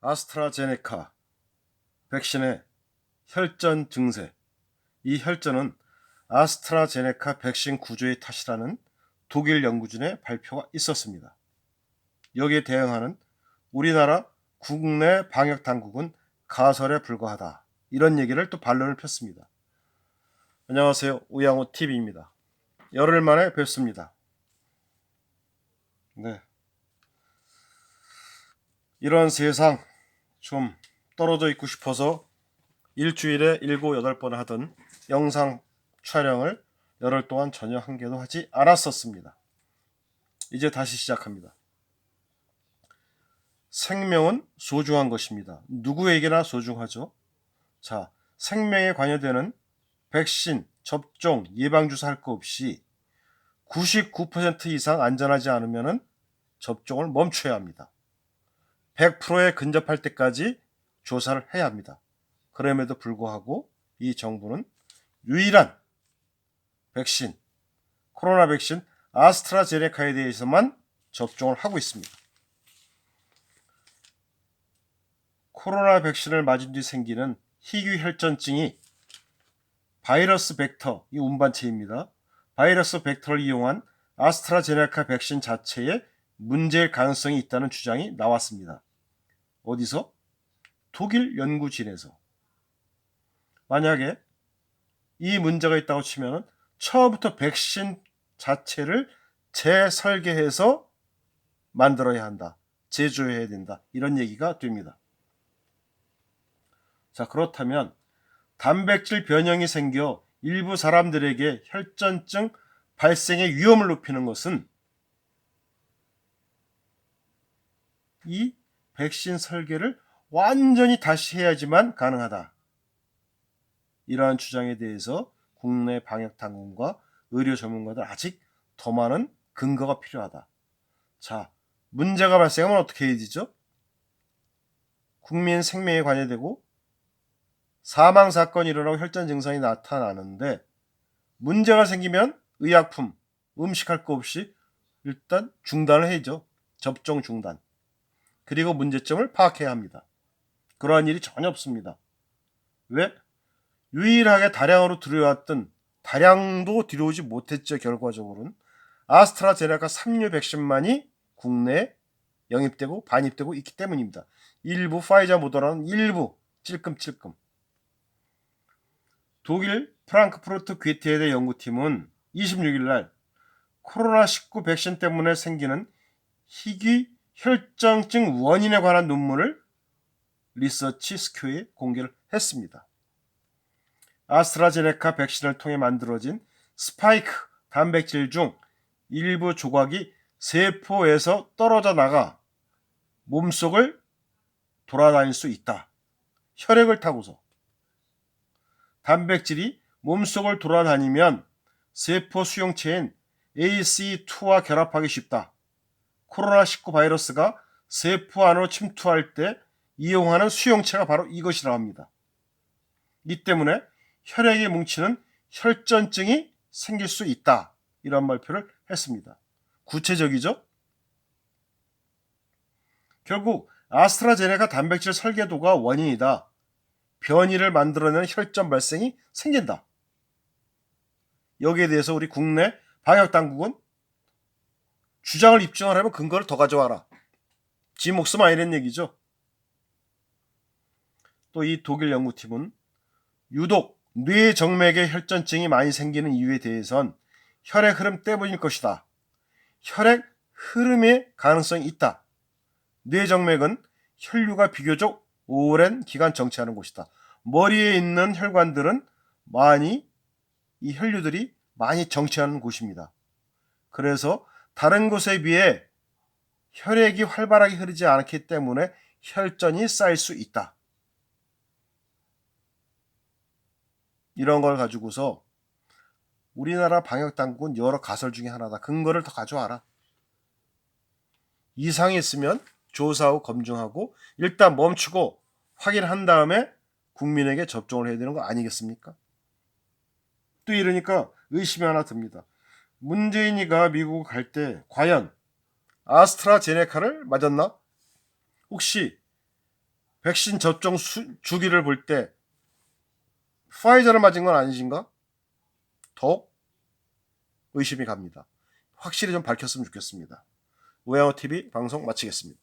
아스트라제네카 백신의 혈전 증세. 이 혈전은 아스트라제네카 백신 구조의 탓이라는 독일 연구진의 발표가 있었습니다. 여기에 대응하는 우리나라 국내 방역 당국은 가설에 불과하다. 이런 얘기를 또 반론을 폈습니다. 안녕하세요. 우양호 TV입니다. 열흘 만에 뵙습니다. 네. 이런 세상 좀 떨어져 있고 싶어서 일주일에 7, 8번 하던 영상 촬영을 열흘 동안 전혀 한 개도 하지 않았었습니다. 이제 다시 시작합니다. 생명은 소중한 것입니다. 누구에게나 소중하죠. 자, 생명에 관여되는 백신, 접종, 예방주사 할 거 없이 99% 이상 안전하지 않으면 접종을 멈춰야 합니다. 100%에 근접할 때까지 조사를 해야 합니다. 그럼에도 불구하고 이 정부는 유일한 백신, 코로나 백신 아스트라제네카에 대해서만 접종을 하고 있습니다. 코로나 백신을 맞은 뒤 생기는 희귀 혈전증이 바이러스 벡터, 이 운반체입니다. 바이러스 벡터를 이용한 아스트라제네카 백신 자체에 문제일 가능성이 있다는 주장이 나왔습니다. 어디서? 독일 연구진에서. 만약에 이 문제가 있다고 치면 처음부터 백신 자체를 재설계해서 만들어야 한다. 제조해야 된다. 이런 얘기가 됩니다. 자, 그렇다면 단백질 변형이 생겨 일부 사람들에게 혈전증 발생의 위험을 높이는 것은 이 백신 설계를 완전히 다시 해야지만 가능하다. 이러한 주장에 대해서 국내 방역 당국과 의료 전문가들 아직 더 많은 근거가 필요하다. 자, 문제가 발생하면 어떻게 해야 되죠? 국민 생명에 관여되고 사망 사건이 일어나고 혈전 증상이 나타나는데 문제가 생기면 의약품, 음식할 거 없이 일단 중단을 해야죠. 접종 중단. 그리고 문제점을 파악해야 합니다. 그러한 일이 전혀 없습니다. 왜? 유일하게 다량으로 들여왔던 다량도 들여오지 못했죠. 결과적으로는 아스트라제네카 3류 백신만이 국내에 영입되고 반입되고 있기 때문입니다. 일부 파이자 모더나는 일부 찔끔찔끔. 독일 프랑크푸르트 괴테헤대 연구팀은 26일 날 코로나19 백신 때문에 생기는 희귀 혈전증 원인에 관한 논문을 리서치 스큐에 공개를 했습니다. 아스트라제네카 백신을 통해 만들어진 스파이크 단백질 중 일부 조각이 세포에서 떨어져 나가 몸속을 돌아다닐 수 있다. 혈액을 타고서. 단백질이 몸속을 돌아다니면 세포 수용체인 ACE2와 결합하기 쉽다. 코로나19 바이러스가 세포 안으로 침투할 때 이용하는 수용체가 바로 이것이라 합니다. 이 때문에 혈액에 뭉치는 혈전증이 생길 수 있다. 이런 발표를 했습니다. 구체적이죠? 결국 아스트라제네카 단백질 설계도가 원인이다. 변이를 만들어내는 혈전 발생이 생긴다. 여기에 대해서 우리 국내 방역당국은 주장을 입증하려면 근거를 더 가져와라. 지 목숨 아니란 얘기죠. 또 이 독일 연구팀은 유독 뇌정맥에 혈전증이 많이 생기는 이유에 대해선 혈액 흐름 때문일 것이다. 혈액 흐름의 가능성이 있다. 뇌정맥은 혈류가 비교적 오랜 기간 정체하는 곳이다. 머리에 있는 혈관들은 이 혈류들이 많이 정체하는 곳입니다. 그래서 다른 곳에 비해 혈액이 활발하게 흐르지 않기 때문에 혈전이 쌓일 수 있다. 이런 걸 가지고서 우리나라 방역당국은 여러 가설 중에 하나다. 근거를 더 가져와라. 이상이 있으면 조사하고 검증하고 일단 멈추고 확인한 다음에 국민에게 접종을 해야 되는 거 아니겠습니까? 또 이러니까 의심이 하나 듭니다. 문재인이가 미국 갈 때 과연 아스트라제네카를 맞았나? 혹시 백신 접종 주기를 볼 때 파이저를 맞은 건 아니신가? 더욱 의심이 갑니다. 확실히 좀 밝혔으면 좋겠습니다. 우양호TV 방송 마치겠습니다.